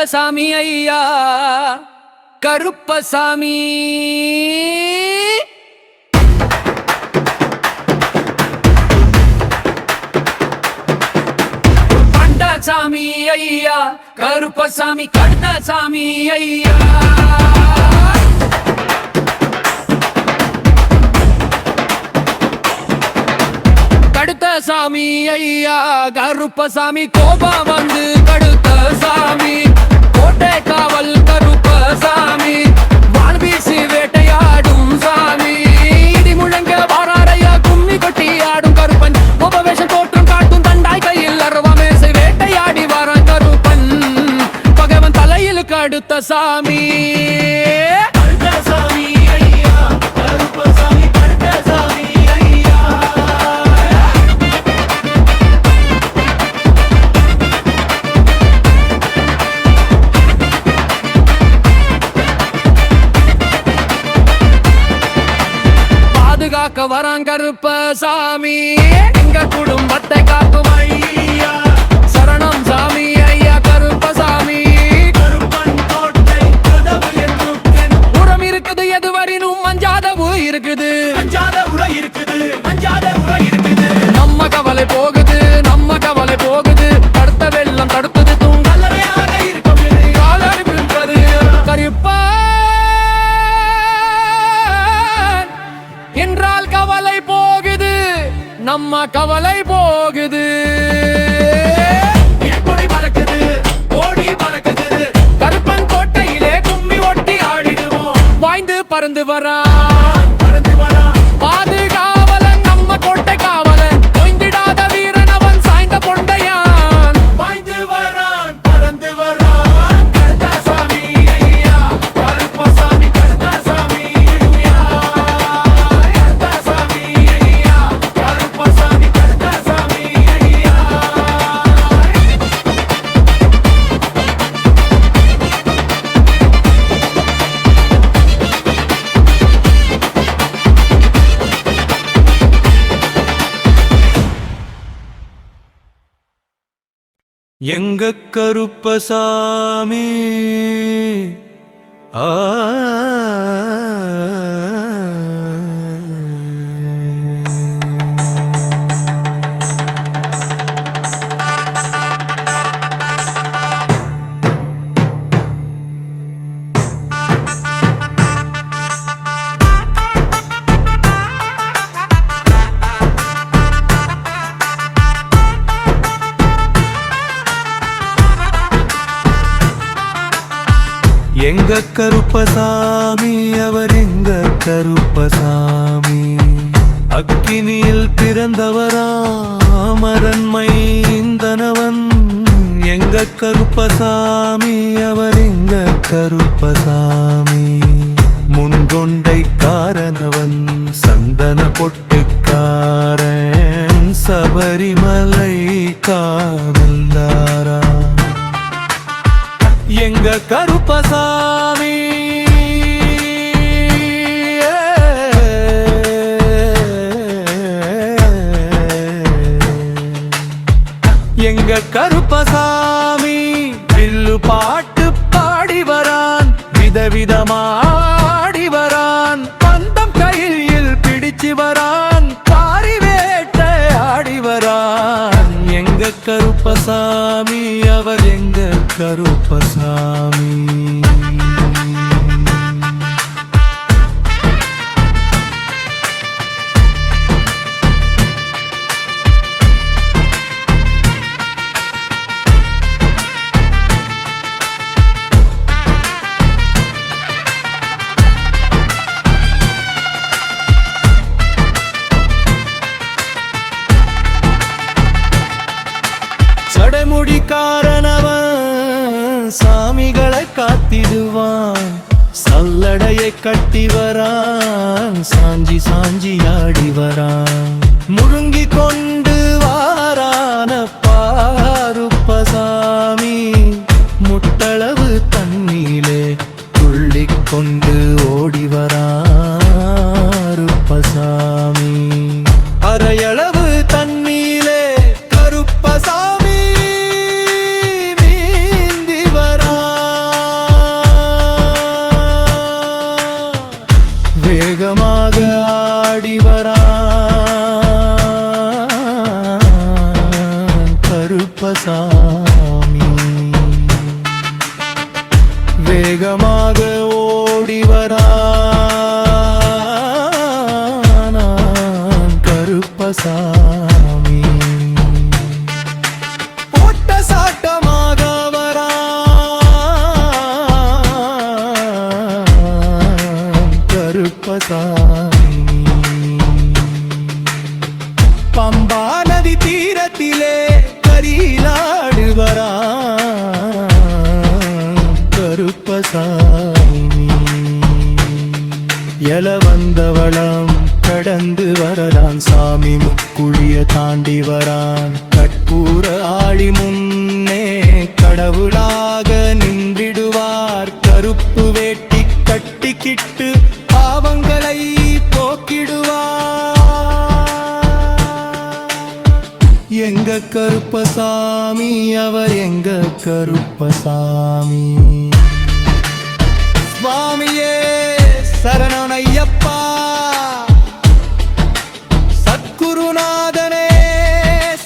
சாமி ஐயா கருப்பசாமி. சாமி ஐயா கருப்பசாமி கருப்பசாமி ஐயா. கடுத்த சாமி ஐயா கருப்பசாமி கோபம் வந்து கடுத்த சாமி கோட்டை காவல் கருப்பசாமி வான் வீசி வேட்டையாடும் சாமி இடி முழங்க வாராரையா கும்மி கொட்டி ஆடும் கருப்பன் கோபவேஷம் தோற்றம் காட்டும் தண்டாய் கையில் அரவமேசை வேட்டையாடி வர கருப்பன் பகவன் தலையில் கடுத்த சாமி. வரான் கருப்பசாமி எங்க குடும்பத்தை காக்கும் ஐயா சரணம் சாமி ஐயா கருப்பசாமி. உரம் இருக்குது எதுவரினும் மஞ்சாத உரை இருக்குது நம்ம கவலை போகுது நம்ம கவலை போகுது தடுத்த வெள்ளம் தடுத்தது தூங்கல் கருப்பா என்றால் கவலை போகுது நம்ம கவலை போகுது. பறக்குது ஓடி பறக்குது கருப்பன் கோட்டையிலே கும்மி ஒட்டி ஆடிடுவோம் வாய்ந்து பறந்து வரா பாதுகாவலன் நம்ம கோட்டை காவலன் ஒய்ந்திடாத வீரன் அவன் சாய்ந்த பொண்டையான் வாய்ந்து வரான் பறந்து வரான் கருப்பசாமி ஐயா கருப்பசாமி கருப்பசாமி. எங்க கருப்பசாமி ஆ எங்க கருப்பசாமி அவர் எங்க கருப்பசாமி அக்கினியில் பிறந்தவராம் அரண்மை இந்தனவன் எங்க கருப்பசாமி அவர் எங்க கருப்பசாமி முன்கொண்டை காரணவன் சந்தன பொட்டுக்காரன் சபரிமலை காவல்தாரா எங்க கருப்பசாமி. எங்க கருப்பசாமி வில்லு பாட்டு பாடி வரான் விதவிதமாடி வரான் பந்தம் கையில் பிடிச்சு வரான் பாரி வேட்டை ஆடி வரான் எங்க கருப்பசாமி அவர் எங்க கருப்பசாமி. சடைமுடிக்காரனவன் சாமிகளை காத்திடுவான் சல்லடையை கட்டி வரான் சாஞ்சி சாஞ்சி ஆடி வரான் முழுங்கி கொண்டு வாரான கருப்பசாமி முட்டளவு தண்ணீலே துள்ளிக் கொண்டு ஓடி வரான் கருப்பசாமி அரையளவு தண்ணீலே கருப்பசாமி நீந்தி வரா வேகமாக ஆடி வரான் கருப்பசாமி. வேகமாக ஓடி வரான் கருப்பசாமி. ஓட்ட சாட்டமாக வரான் கருப்பசாமி. பம்பா நதி தீரத்திலே கரியிலாடு வரான் கருப்பசாமி. எல வந்தவளம் கடந்து வரலான் சாமி. முக்குழிய தாண்டி வரான் கற்பூர ஆழி முன்னே கடவுளாக நின்றிடுவார். கருப்பு வேட்டி கட்டிக்கிட்டு பாவங்களை போக்கிடுவார். எங்க கருப்பசாமி, அவர் எங்க கருப்பசாமி. சுவாமியே சரணம் ஐயப்பா, சத்குருநாதனே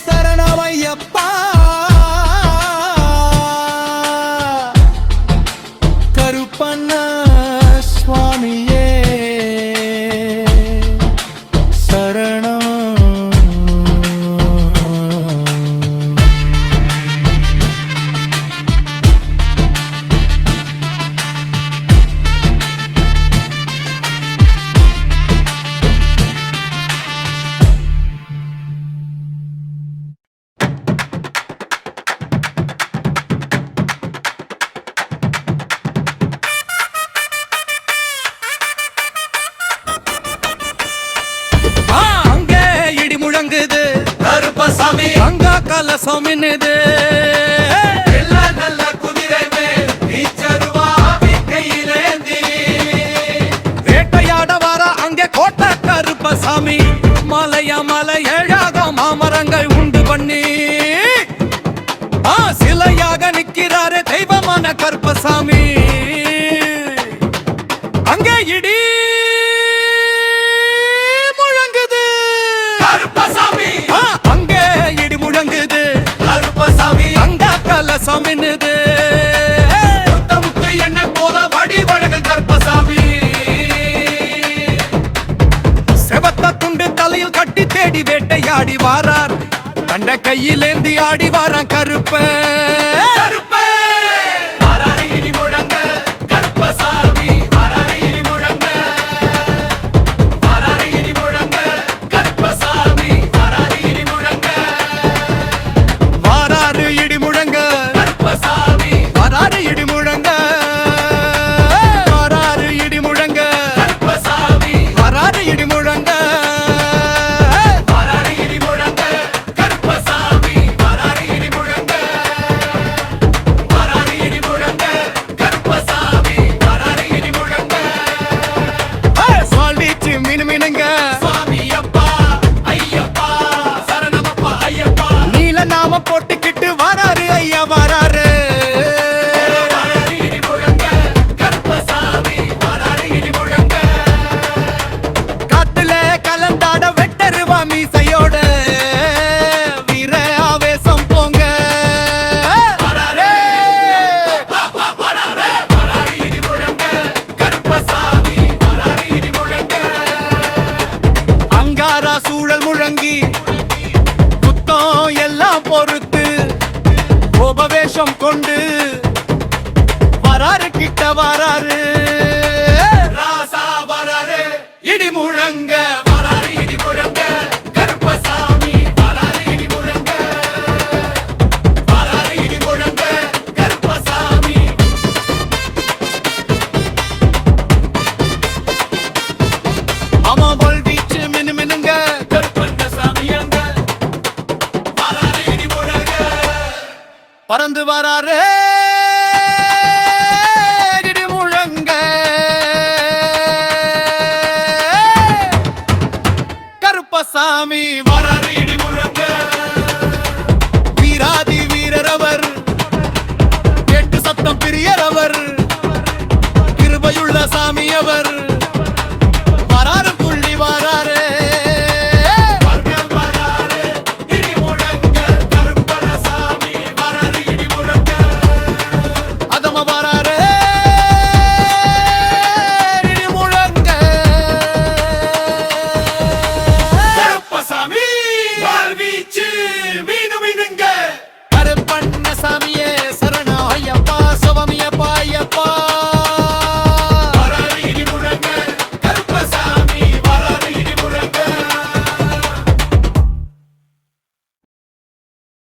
சரணம் ஐயப்பா. கருப்பண்ண சுவாமியே சரணம். அங்கே இடி முழங்குது கருப்பசாமி. அங்க கலசம் மின்னுது. நல்ல குதிரை மேல் நீச்சருவா கையிலேந்தி வேட்டையாட வர அங்கே கோட்டை கருப்பசாமி. மலைய மலை ஏழாக மாமரங்கள் உண்டு பண்ணி சிலையாக நிற்கிறாரு தெய்வமான கருப்பசாமி. அங்கே இடி அங்கே இடி முழங்குது கருப்பசாமி. அங்க கலசம் மின்னுது. என்ன போல வடி வழங்கு கருப்பசாமி. செவத்த துண்டு தலையில் கட்டி தேடி வேட்டையாடி வாரார். கண்ட கையிலேந்தி ஆடி வாரான் கருப்ப. போட்டுக்கிட்டு வராரு ஐயா வராரு. காத்துல கலந்தாட வெட்டருவா மீசையோட வீர ஆவேசம் போங்க. அங்காரா சூழல் முழங்கி எல்லாம் பொறுத்து உபவேஷம் கொண்டு வராரு கிட்ட வராரு. ராசா வராரு இடி முழங்க. வராரு இடி முழங்க கருப்பசாமி. வராரு இடி முழங்க. வராரு இடி முழங்க கருப்பசாமி. அம்மா போல் வீச்சு மினு மினுங்க கருப்பண்ணசாமி. அங்க பறந்து வராரு இடி முழங்க கருப்பசாமி. வராரு இடி முழங்க. வீராதி வீரரவர் கேட்டு சத்தம் பிரியரவர். கிருபையுள்ள சாமி அவர்.